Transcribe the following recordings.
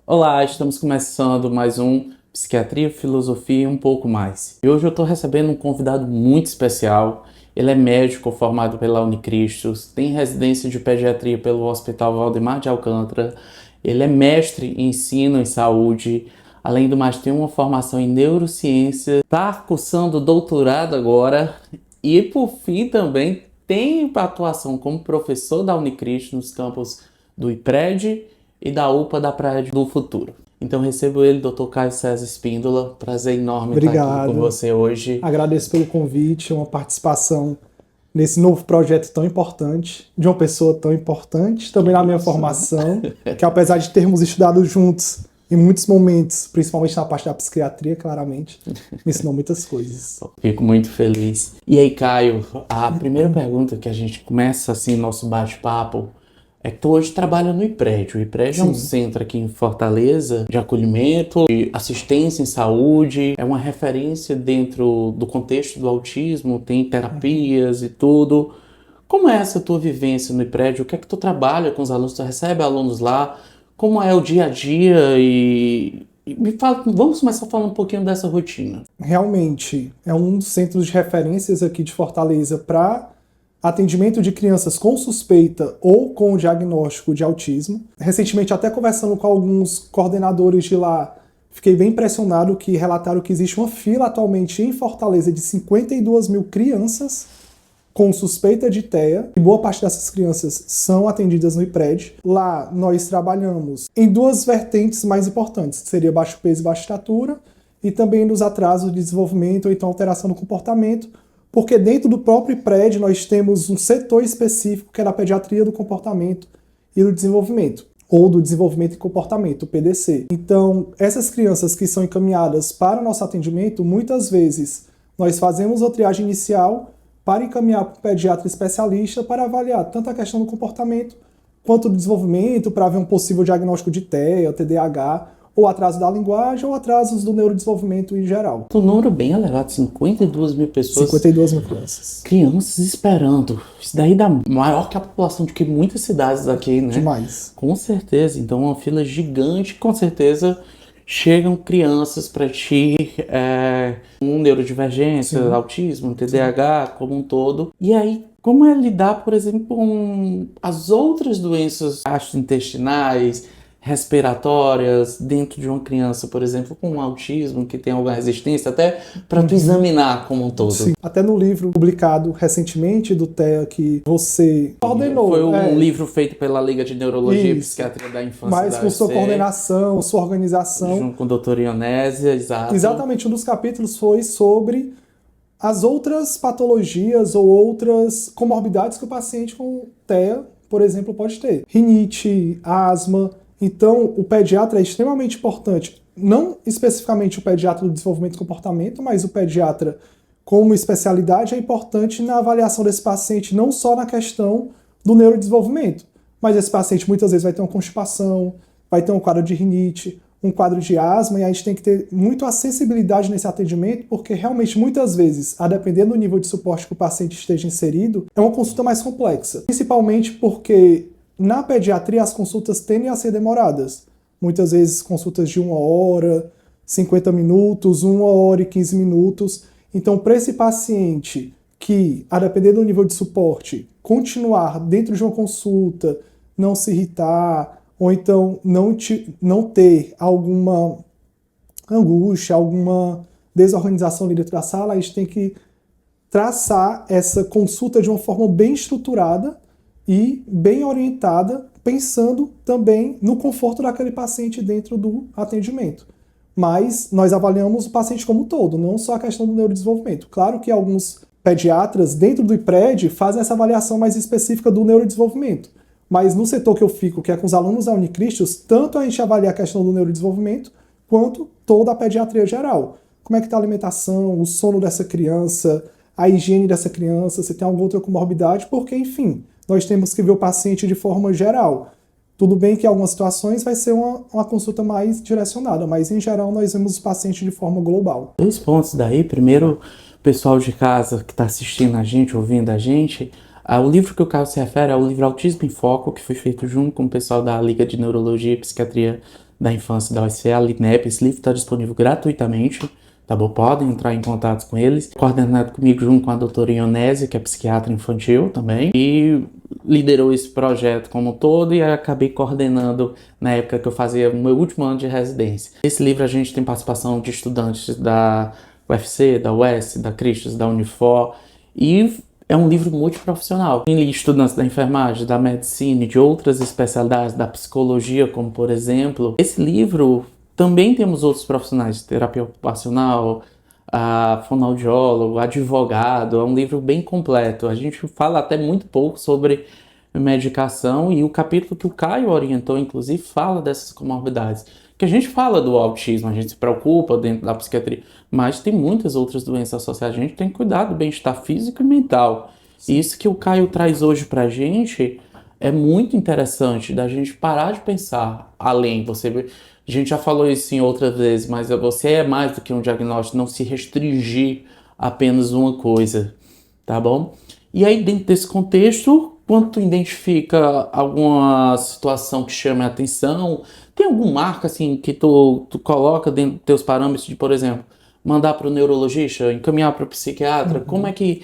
Olá, estamos começando mais um Psiquiatria, Filosofia e um pouco mais. E hoje eu estou recebendo um convidado muito especial. Ele é médico formado pela Unicristos, tem residência de pediatria pelo Hospital Valdemar de Alcântara, ele é mestre em ensino em saúde, além do mais tem uma formação em neurociência, está cursando doutorado agora e por fim também tem atuação como professor da Unicristos nos campos do IPRED e da UPA da Praia do Futuro. Então recebo ele, Dr. Caio César Espíndola. Prazer enorme estar aqui com você hoje. Agradeço pelo convite, uma participação nesse novo projeto tão importante, de uma pessoa tão importante, também na minha formação, que apesar de termos estudado juntos em muitos momentos, principalmente na parte da psiquiatria, claramente, me ensinou muitas coisas. Fico muito feliz. E aí, Caio, a primeira pergunta que a gente começa assim nosso bate-papo é que tu hoje trabalha no IPRED. O IPRED é um centro aqui em Fortaleza de acolhimento, de assistência em saúde, é uma referência dentro do contexto do autismo, tem terapias e tudo. Como é essa tua vivência no IPRED? O que é que tu trabalha com os alunos? Tu recebe alunos lá? Como é o dia a dia? E me fala, vamos começar falando um pouquinho dessa rotina. Realmente, é um dos centros de referências aqui de Fortaleza para atendimento de crianças com suspeita ou com diagnóstico de autismo. Recentemente, até conversando com alguns coordenadores de lá, fiquei bem impressionado que relataram que existe uma fila atualmente em Fortaleza de 52 mil crianças com suspeita de TEA, e boa parte dessas crianças são atendidas no IPRED. Lá nós trabalhamos em duas vertentes mais importantes, que seria baixo peso e baixa estatura, e também nos atrasos de desenvolvimento ou então alteração do comportamento, porque dentro do próprio IPRED nós temos um setor específico que é da pediatria do comportamento e do desenvolvimento, ou do desenvolvimento e comportamento, o PDC. Então, essas crianças que são encaminhadas para o nosso atendimento, muitas vezes nós fazemos a triagem inicial para encaminhar para o pediatra especialista para avaliar tanto a questão do comportamento quanto do desenvolvimento, para ver um possível diagnóstico de TEA, TDAH, ou atraso da linguagem, ou atrasos do neurodesenvolvimento em geral. Um número bem elevado, 52 mil pessoas. 52 mil crianças. Crianças esperando. Isso daí dá maior que a população de que muitas cidades aqui, né? Demais. Com certeza. Então, uma fila gigante, com certeza chegam crianças para ti com neurodivergência, Sim. autismo, TDAH, como um todo. E aí, como é lidar, por exemplo, com as outras doenças gastrointestinais, respiratórias dentro de uma criança, por exemplo, com autismo, que tem alguma resistência, até para tu examinar como um todo. Sim. Até no livro publicado recentemente do TEA que você coordenou. Foi um livro feito pela Liga de Neurologia e Isso. Psiquiatria da Infância Mas da com sua UFC, coordenação, sua organização. junto com o Dr. Ionésia, exato. Exatamente, um dos capítulos foi sobre as outras patologias ou outras comorbidades que o paciente com TEA, por exemplo, pode ter. Rinite, asma. Então, o pediatra é extremamente importante, não especificamente o pediatra do desenvolvimento e comportamento, mas o pediatra como especialidade é importante na avaliação desse paciente, não só na questão do neurodesenvolvimento, mas esse paciente muitas vezes vai ter uma constipação, vai ter um quadro de rinite, um quadro de asma, e a gente tem que ter muito acessibilidade nesse atendimento, porque realmente muitas vezes, a depender do nível de suporte que o paciente esteja inserido, é uma consulta mais complexa, principalmente porque na pediatria, as consultas tendem a ser demoradas. Muitas vezes, consultas de 1 hora, 50 minutos, 1 hora e 15 minutos. Então, para esse paciente que, a depender do nível de suporte, continuar dentro de uma consulta, não se irritar, ou então não ter alguma angústia, alguma desorganização ali dentro da sala, a gente tem que traçar essa consulta de uma forma bem estruturada e bem orientada, pensando também no conforto daquele paciente dentro do atendimento. Mas nós avaliamos o paciente como um todo, não só a questão do neurodesenvolvimento. Claro que alguns pediatras dentro do IPRED fazem essa avaliação mais específica do neurodesenvolvimento, mas no setor que eu fico, que é com os alunos da Unicristos, tanto a gente avalia a questão do neurodesenvolvimento, quanto toda a pediatria geral. Como é que está a alimentação, o sono dessa criança, a higiene dessa criança, se tem alguma outra comorbidade, porque, enfim, nós temos que ver o paciente de forma geral. Tudo bem que em algumas situações vai ser uma consulta mais direcionada, mas em geral nós vemos o paciente de forma global. 2 pontos daí. Primeiro, o pessoal de casa que está assistindo a gente, ouvindo a gente, o livro que o Caio se refere é o livro Autismo em Foco, que foi feito junto com o pessoal da Liga de Neurologia e Psiquiatria da Infância da UFC, a LINEP. Esse livro está disponível gratuitamente, tá bom? Podem entrar em contato com eles. Coordenado comigo junto com a doutora Ionese, que é psiquiatra infantil também, e liderou esse projeto como um todo, e acabei coordenando na época que eu fazia o meu último ano de residência. Nesse livro a gente tem participação de estudantes da UFC, da UES, da Cristos, da Unifor, e é um livro multiprofissional. Tem estudantes da enfermagem, da medicina e de outras especialidades, da psicologia, como por exemplo. Esse livro também temos outros profissionais de terapia ocupacional, fonoaudiólogo, advogado. É um livro bem completo. A gente fala até muito pouco sobre medicação, e o capítulo que o Caio orientou, inclusive, fala dessas comorbidades. Que a gente fala do autismo, a gente se preocupa dentro da psiquiatria, mas tem muitas outras doenças associadas. A gente tem que cuidar do bem-estar físico e mental. E isso que o Caio traz hoje pra gente é muito interessante, da gente parar de pensar além. A gente já falou isso em outras vezes, mas você é mais do que um diagnóstico, não se restringir a apenas uma coisa, tá bom? E aí, dentro desse contexto, quando tu identifica alguma situação que chame a atenção, tem algum marco assim que tu coloca dentro dos teus parâmetros de, por exemplo, mandar para o neurologista, encaminhar para o psiquiatra? Como é que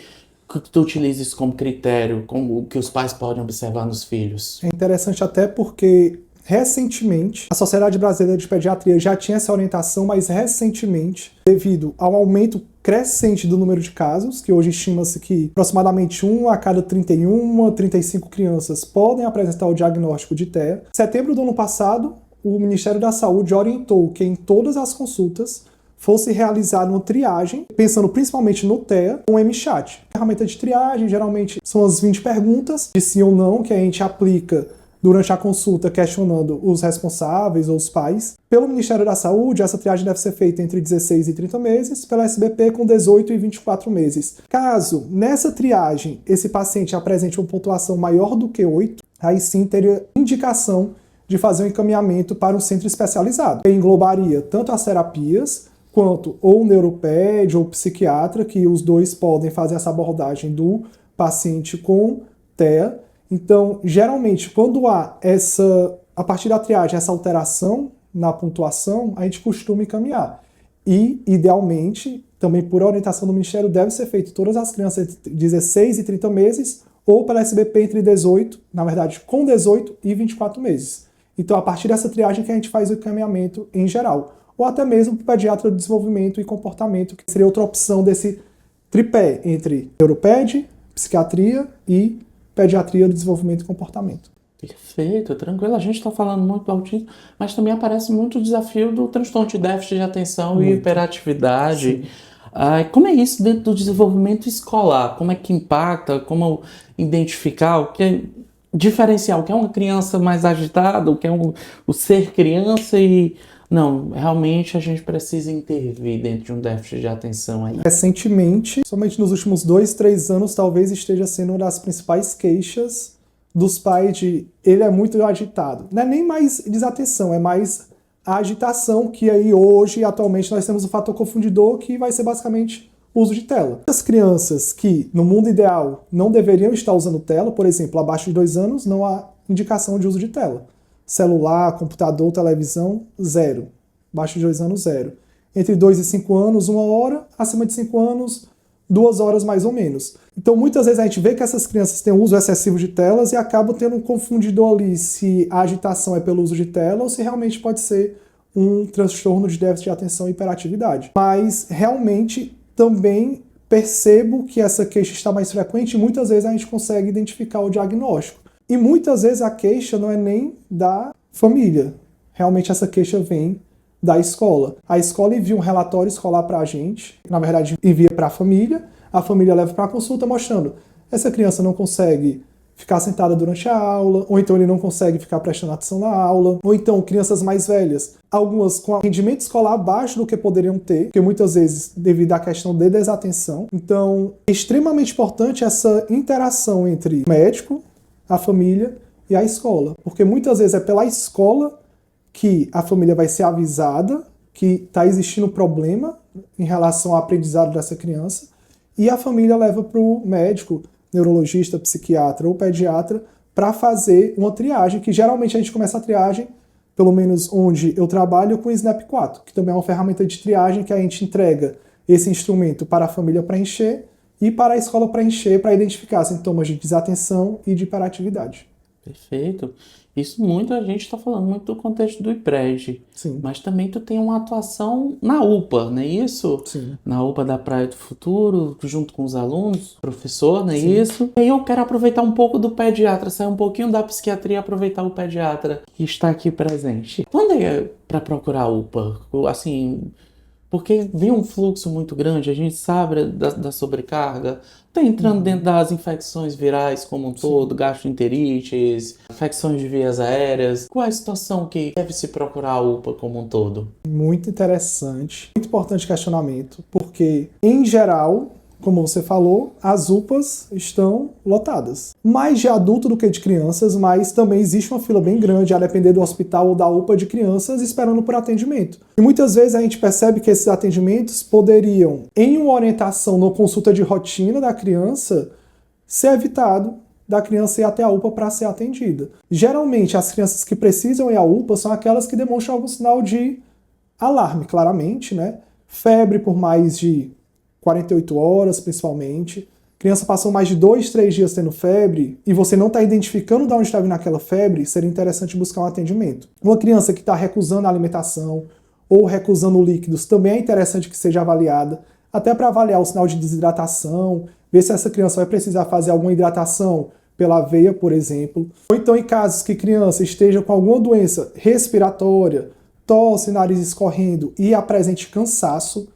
tu utiliza isso como critério, como que os pais podem observar nos filhos? É interessante até porque recentemente a Sociedade Brasileira de Pediatria já tinha essa orientação, mas recentemente, devido ao aumento crescente do número de casos, que hoje estima-se que aproximadamente 1 a cada 31 a 35 crianças podem apresentar o diagnóstico de TEA. Em setembro do ano passado, o Ministério da Saúde orientou que em todas as consultas fosse realizada uma triagem, pensando principalmente no TEA, com o MChat. A ferramenta de triagem geralmente são as 20 perguntas de sim ou não que a gente aplica durante a consulta, questionando os responsáveis ou os pais. Pelo Ministério da Saúde, essa triagem deve ser feita entre 16 e 30 meses, pela SBP com 18 e 24 meses. Caso, nessa triagem, esse paciente apresente uma pontuação maior do que 8, aí sim teria indicação de fazer um encaminhamento para um centro especializado. Que englobaria tanto as terapias, quanto ou neuroped ou psiquiatra, que os dois podem fazer essa abordagem do paciente com TEA. Então, geralmente, quando há a partir da triagem, essa alteração na pontuação, a gente costuma encaminhar. E, idealmente, também por orientação do Ministério, deve ser feito todas as crianças entre 16 e 30 meses, ou pela SBP entre 18, na verdade, com 18 e 24 meses. Então, a partir dessa triagem que a gente faz o encaminhamento em geral. Ou até mesmo para o pediatra do desenvolvimento e comportamento, que seria outra opção desse tripé entre neuroped, psiquiatria e pediatria do desenvolvimento e comportamento. Perfeito, tranquilo. A gente está falando muito do autismo, mas também aparece muito o desafio do transtorno de déficit de atenção e hiperatividade. Como é isso dentro do desenvolvimento escolar? Como é que impacta? Como identificar o que é diferencial? O que é uma criança mais agitada? O que é o ser criança? E não, realmente a gente precisa intervir dentro de um déficit de atenção aí. Recentemente, somente nos últimos 2, 3 anos, talvez esteja sendo uma das principais queixas dos pais de ele é muito agitado. Não é nem mais desatenção, é mais a agitação, que aí hoje, atualmente, nós temos o fator confundidor, que vai ser basicamente o uso de tela. As crianças que, no mundo ideal, não deveriam estar usando tela, por exemplo, abaixo de 2 anos, não há indicação de uso de tela. Celular, computador, televisão, 0. Abaixo de 2 anos, 0. Entre 2 e 5 anos, 1 hora. Acima de 5 anos, 2 horas mais ou menos. Então, muitas vezes a gente vê que essas crianças têm uso excessivo de telas e acabam tendo um confundidor ali se a agitação é pelo uso de tela ou se realmente pode ser um transtorno de déficit de atenção e hiperatividade. Mas, realmente, também percebo que essa queixa está mais frequente e muitas vezes a gente consegue identificar o diagnóstico. E muitas vezes a queixa não é nem da família. Realmente essa queixa vem da escola. A escola envia um relatório escolar para a gente, na verdade envia para a família leva para a consulta mostrando essa criança não consegue ficar sentada durante a aula, ou então ele não consegue ficar prestando atenção na aula, ou então crianças mais velhas, algumas com rendimento escolar abaixo do que poderiam ter, porque muitas vezes devido à questão de desatenção. Então é extremamente importante essa interação entre o médico, a família e a escola, porque muitas vezes é pela escola que a família vai ser avisada que está existindo um problema em relação ao aprendizado dessa criança e a família leva para o médico, neurologista, psiquiatra ou pediatra para fazer uma triagem, que geralmente a gente começa a triagem pelo menos onde eu trabalho, com o Snap 4, que também é uma ferramenta de triagem que a gente entrega esse instrumento para a família preencher e para a escola preencher para identificar sintomas de desatenção e de hiperatividade. Perfeito. Isso muito a gente está falando muito do contexto do IPRED, Sim. mas também tu tem uma atuação na UPA, não é isso? Sim. Na UPA da Praia do Futuro, junto com os alunos, professor, não é Sim. isso? E aí eu quero aproveitar um pouco do pediatra, sair um pouquinho da psiquiatria e aproveitar o pediatra que está aqui presente. Quando é para procurar a UPA? Assim, porque vem um fluxo muito grande, a gente sabe da sobrecarga, tá entrando dentro das infecções virais como um todo, gastroenterites, infecções de vias aéreas. Qual é a situação que deve se procurar a UPA como um todo? Muito interessante, muito importante questionamento, porque, em geral, como você falou, as UPAs estão lotadas. Mais de adulto do que de crianças, mas também existe uma fila bem grande, a depender do hospital ou da UPA, de crianças esperando por atendimento. E muitas vezes a gente percebe que esses atendimentos poderiam, em uma orientação na consulta de rotina da criança, ser evitado da criança ir até a UPA para ser atendida. Geralmente, as crianças que precisam ir à UPA são aquelas que demonstram algum sinal de alarme, claramente, né? Febre por mais de 48 horas, principalmente. Criança passou mais de 2, 3 dias tendo febre e você não está identificando de onde está vindo aquela febre, seria interessante buscar um atendimento. Uma criança que está recusando a alimentação ou recusando líquidos, também é interessante que seja avaliada, até para avaliar o sinal de desidratação, ver se essa criança vai precisar fazer alguma hidratação pela veia, por exemplo. Ou então em casos que criança esteja com alguma doença respiratória, tosse, nariz escorrendo e apresente cansaço,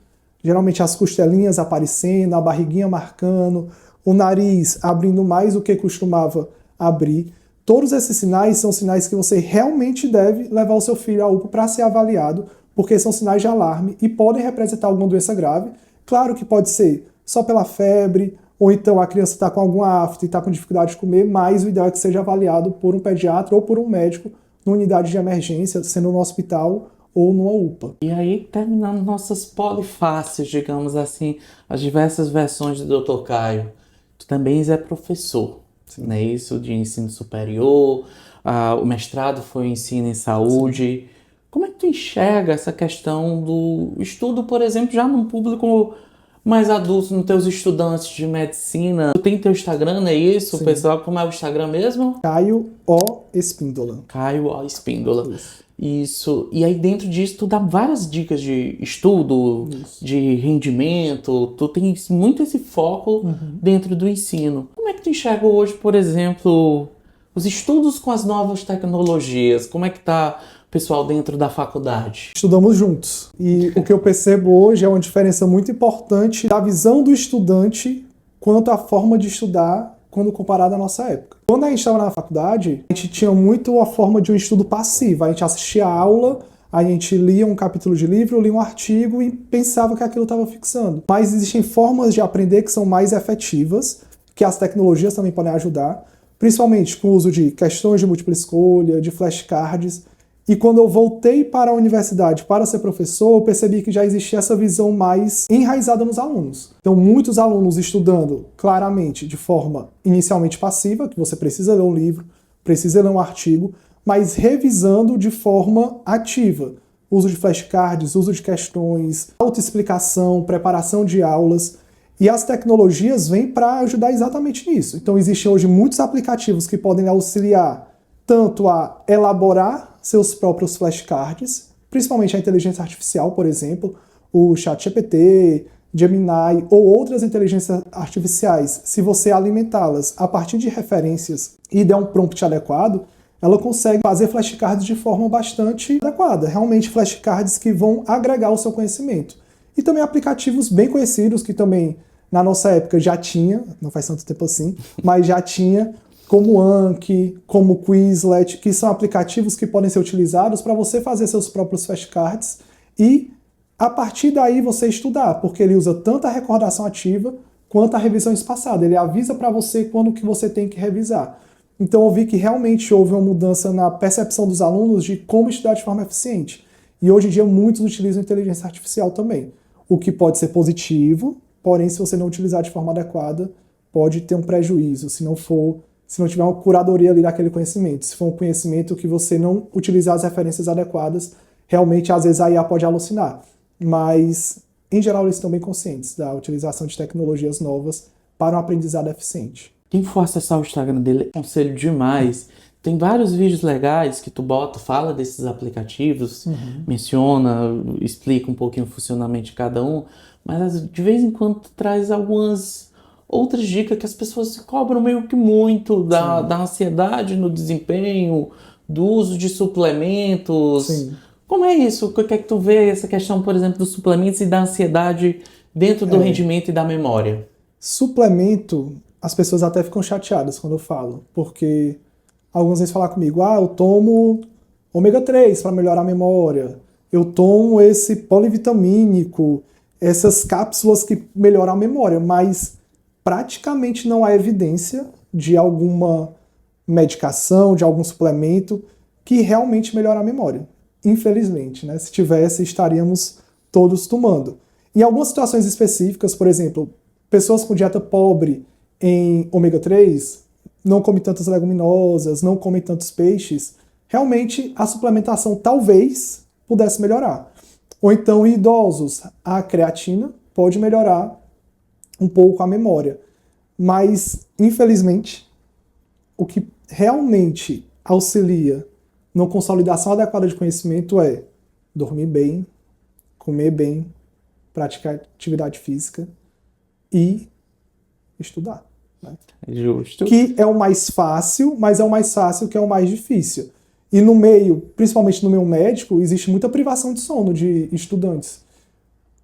geralmente as costelinhas aparecendo, a barriguinha marcando, o nariz abrindo mais do que costumava abrir. Todos esses sinais são sinais que você realmente deve levar o seu filho à UPA para ser avaliado, porque são sinais de alarme e podem representar alguma doença grave. Claro que pode ser só pela febre, ou então a criança está com alguma afta e está com dificuldade de comer, mas o ideal é que seja avaliado por um pediatra ou por um médico numa unidade de emergência, sendo no hospital ou numa UPA. E aí, terminando nossas polifácias, digamos assim, as diversas versões do Dr. Caio, tu também é professor, né? Isso de ensino superior, o mestrado foi ensino em saúde. Sim. Como é que tu enxerga essa questão do estudo, por exemplo, já num público mais adulto, nos teus estudantes de medicina? Tu tem teu Instagram, não é isso? Sim. Pessoal, como é o Instagram mesmo? Caio O. Espíndola. Caio O. Espíndola. Isso. E aí dentro disso tu dá várias dicas de estudo, de rendimento, tu tem muito esse foco dentro do ensino. Como é que tu enxerga hoje, por exemplo, os estudos com as novas tecnologias? Como é que tá o pessoal dentro da faculdade? Estudamos juntos. E o que eu percebo hoje é uma diferença muito importante da visão do estudante quanto à forma de estudar quando comparado à nossa época. Quando a gente estava na faculdade, a gente tinha muito a forma de um estudo passivo. A gente assistia a aula, a gente lia um capítulo de livro, lia um artigo e pensava que aquilo estava fixando. Mas existem formas de aprender que são mais efetivas, que as tecnologias também podem ajudar, principalmente com o uso de questões de múltipla escolha, de flashcards. E quando eu voltei para a universidade para ser professor, eu percebi que já existia essa visão mais enraizada nos alunos. Então, muitos alunos estudando claramente de forma inicialmente passiva, que você precisa ler um livro, precisa ler um artigo, mas revisando de forma ativa. Uso de flashcards, uso de questões, autoexplicação, preparação de aulas. E as tecnologias vêm para ajudar exatamente nisso. Então, existem hoje muitos aplicativos que podem auxiliar tanto a elaborar seus próprios flashcards, principalmente a inteligência artificial, por exemplo, o ChatGPT, Gemini ou outras inteligências artificiais. Se você alimentá-las a partir de referências e der um prompt adequado, ela consegue fazer flashcards de forma bastante adequada, realmente flashcards que vão agregar o seu conhecimento. E também aplicativos bem conhecidos que também na nossa época já tinha, não faz tanto tempo assim, mas já tinha, como Anki, como Quizlet, que são aplicativos que podem ser utilizados para você fazer seus próprios flashcards e, a partir daí, você estudar, porque ele usa tanto a recordação ativa quanto a revisão espaçada. Ele avisa para você quando que você tem que revisar. Então, eu vi que realmente houve uma mudança na percepção dos alunos de como estudar de forma eficiente. E hoje em dia, muitos utilizam inteligência artificial também, o que pode ser positivo, porém, se você não utilizar de forma adequada, pode ter um prejuízo, se não for se não tiver uma curadoria ali daquele conhecimento. Se for um conhecimento que você não utilizar as referências adequadas, realmente, às vezes, a IA pode alucinar. Mas, em geral, eles estão bem conscientes da utilização de tecnologias novas para um aprendizado eficiente. Quem for acessar o Instagram dele, aconselho demais. Tem vários vídeos legais que tu bota, fala desses aplicativos, menciona, explica um pouquinho o funcionamento de cada um, mas de vez em quando tu traz algumas outras dicas que as pessoas se cobram meio que muito da ansiedade no desempenho, do uso de suplementos. Sim. Como é isso? O que é que tu vê essa questão, por exemplo, dos suplementos e da ansiedade dentro do rendimento e da memória? Suplemento, as pessoas até ficam chateadas quando eu falo, porque algumas vezes falam comigo, eu tomo ômega 3 para melhorar a memória, eu tomo esse polivitamínico, essas cápsulas que melhoram a memória, mas praticamente não há evidência de alguma medicação, de algum suplemento que realmente melhora a memória. Infelizmente, né? Se tivesse, estaríamos todos tomando. Em algumas situações específicas, por exemplo, pessoas com dieta pobre em ômega 3, não comem tantas leguminosas, não comem tantos peixes, realmente a suplementação talvez pudesse melhorar. Ou então, em idosos, a creatina pode melhorar um pouco a memória. Mas, infelizmente, o que realmente auxilia na consolidação adequada de conhecimento é dormir bem, comer bem, praticar atividade física e estudar. Né? Justo. Que é o mais fácil, mas é o mais fácil que é o mais difícil. E no meio, principalmente no meio médico, existe muita privação de sono de estudantes.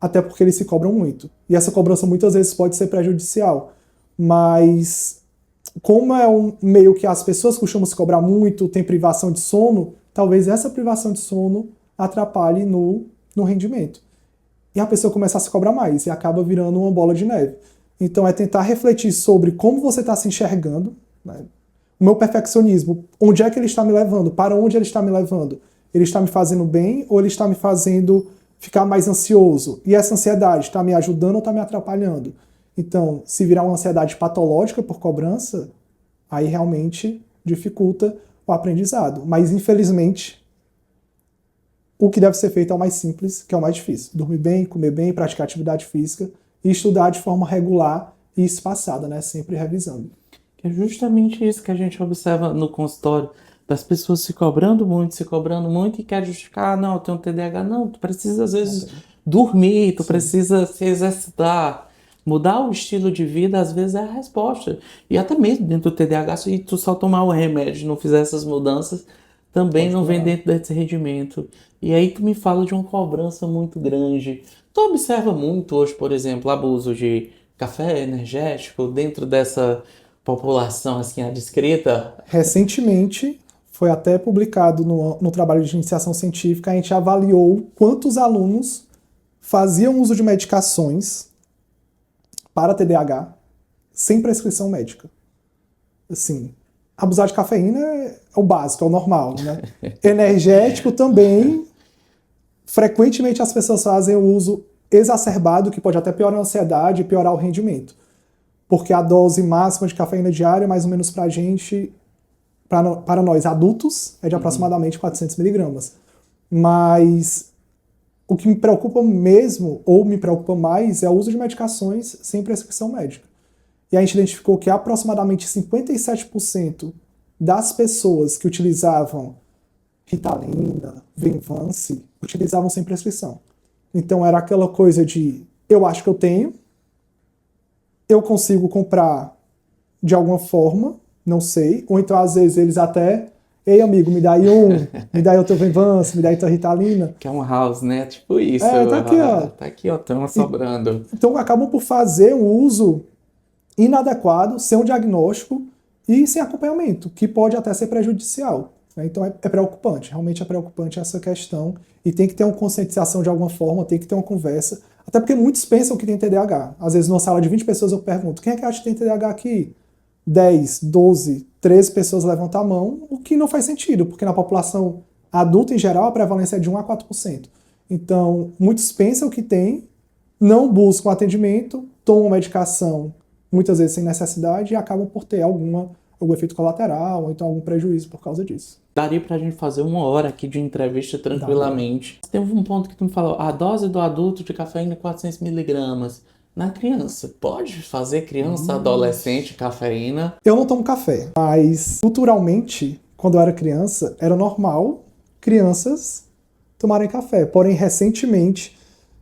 Até porque eles se cobram muito. E essa cobrança muitas vezes pode ser prejudicial. Mas como é um meio que as pessoas costumam se cobrar muito, tem privação de sono, talvez essa privação de sono atrapalhe no rendimento. E a pessoa começa a se cobrar mais e acaba virando uma bola de neve. Então é tentar refletir sobre como você está se enxergando, né? O meu perfeccionismo, onde é que ele está me levando? Para onde ele está me levando? Ele está me fazendo bem ou ele está me fazendo ficar mais ansioso? E essa ansiedade está me ajudando ou está me atrapalhando? Então, se virar uma ansiedade patológica por cobrança, aí realmente dificulta o aprendizado. Mas, infelizmente, o que deve ser feito é o mais simples, que é o mais difícil. Dormir bem, comer bem, praticar atividade física e estudar de forma regular e espaçada, né? Sempre revisando. É justamente isso que a gente observa no consultório, das pessoas se cobrando muito e quer justificar, não, eu tenho TDAH. Não, tu precisa às vezes dormir, tu precisa se exercitar. Mudar o estilo de vida, às vezes, é a resposta. E até mesmo dentro do TDAH, se tu só tomar o remédio e não fizer essas mudanças, também não vem dentro desse rendimento. E aí tu me fala de uma cobrança muito grande. Tu observa muito hoje, por exemplo, abuso de café energético dentro dessa população assim, discreta? Recentemente, foi até publicado no trabalho de iniciação científica, a gente avaliou quantos alunos faziam uso de medicações para TDAH sem prescrição médica. Assim, abusar de cafeína é o básico, é o normal, né? Energético também, frequentemente as pessoas fazem o uso exacerbado, que pode até piorar a ansiedade e piorar o rendimento. Porque a dose máxima de cafeína diária, mais ou menos pra gente, para nós adultos, é de aproximadamente 400 miligramas. Mas o que me preocupa mesmo, ou me preocupa mais, é o uso de medicações sem prescrição médica. E a gente identificou que aproximadamente 57% das pessoas que utilizavam Ritalina, Venvance, utilizavam sem prescrição. Então era aquela coisa de, eu acho que eu tenho, eu consigo comprar de alguma forma, não sei, ou então às vezes eles até, ei amigo, me dá aí me dá aí o teu Venvance, me dá aí tua Ritalina. Que é um house, né? Tipo isso. Tá aqui, ó. Tá aqui, ó, tem uma sobrando. Então acabam por fazer um uso inadequado, sem um diagnóstico e sem acompanhamento, que pode até ser prejudicial. Então é preocupante, realmente é preocupante essa questão e tem que ter uma conscientização de alguma forma, tem que ter uma conversa, até porque muitos pensam que tem TDAH. Às vezes numa sala de 20 pessoas eu pergunto, quem é que acha que tem TDAH aqui? 10, 12, 13 pessoas levantam a mão, o que não faz sentido, porque na população adulta em geral a prevalência é de 1 a 4%. Então muitos pensam que tem, não buscam atendimento, tomam medicação muitas vezes sem necessidade e acabam por ter alguma algum efeito colateral ou então algum prejuízo por causa disso. Daria pra gente fazer 1 hora aqui de entrevista tranquilamente. Teve um ponto que tu me falou, a dose do adulto de cafeína é 400 miligramas. Na criança, pode fazer criança, adolescente, cafeína? Eu não tomo café, mas culturalmente, quando eu era criança, era normal crianças tomarem café. Porém, recentemente,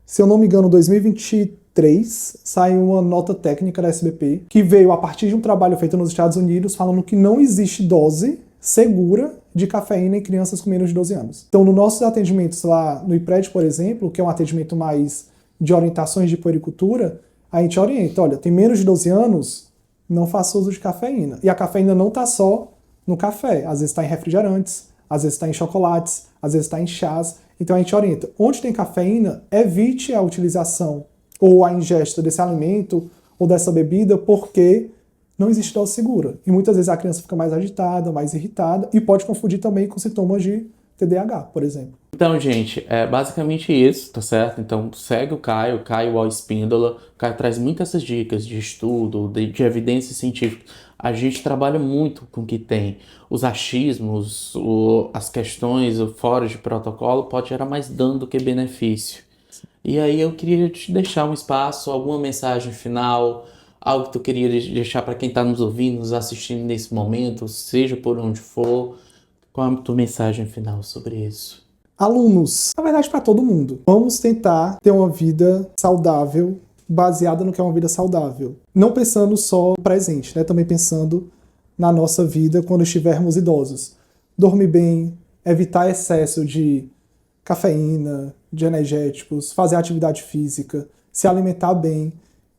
se eu não me engano, em 2023, saiu uma nota técnica da SBP que veio a partir de um trabalho feito nos Estados Unidos falando que não existe dose segura de cafeína em crianças com menos de 12 anos. Então, nos nossos atendimentos lá no IPRED, por exemplo, que é um atendimento mais de orientações de puericultura, a gente orienta, olha, tem menos de 12 anos, não faça uso de cafeína. E a cafeína não está só no café, às vezes está em refrigerantes, às vezes está em chocolates, às vezes está em chás. Então a gente orienta, onde tem cafeína, evite a utilização ou a ingesta desse alimento ou dessa bebida, porque não existe dose segura. E muitas vezes a criança fica mais agitada, mais irritada, e pode confundir também com sintomas de TDAH, por exemplo. Então, gente, é basicamente isso, tá certo? Então, segue o Caio Ó Espíndola. O Caio traz muitas essas dicas de estudo, de evidência científica. A gente trabalha muito com o que tem. Os achismos, as questões fora de protocolo pode gerar mais dano do que benefício. E aí eu queria te deixar um espaço, alguma mensagem final, algo que tu queria deixar para quem está nos ouvindo, nos assistindo nesse momento, seja por onde for. Qual a tua mensagem final sobre isso? Alunos, na verdade para todo mundo, vamos tentar ter uma vida saudável, baseada no que é uma vida saudável. Não pensando só no presente, né? Também pensando na nossa vida quando estivermos idosos. Dormir bem, evitar excesso de cafeína, de energéticos, fazer atividade física, se alimentar bem.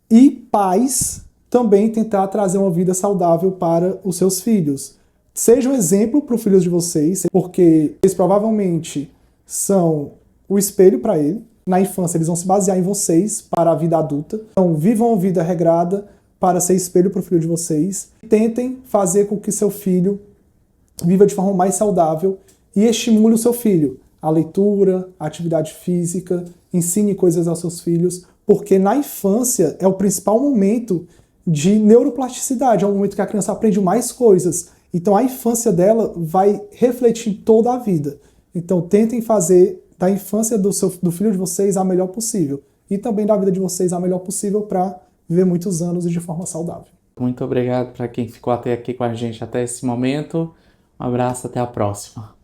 E pais também tentar trazer uma vida saudável para os seus filhos. Seja um exemplo para os filhos de vocês, porque eles provavelmente são o espelho para ele. Na infância, eles vão se basear em vocês para a vida adulta. Então, vivam a vida regrada para ser espelho para o filho de vocês. Tentem fazer com que seu filho viva de forma mais saudável e estimule o seu filho. A leitura, a atividade física, ensine coisas aos seus filhos, porque na infância é o principal momento de neuroplasticidade, é o momento que a criança aprende mais coisas. Então a infância dela vai refletir toda a vida. Então tentem fazer da infância do filho de vocês a melhor possível. E também da vida de vocês a melhor possível para viver muitos anos e de forma saudável. Muito obrigado para quem ficou até aqui com a gente até esse momento. Um abraço, até a próxima.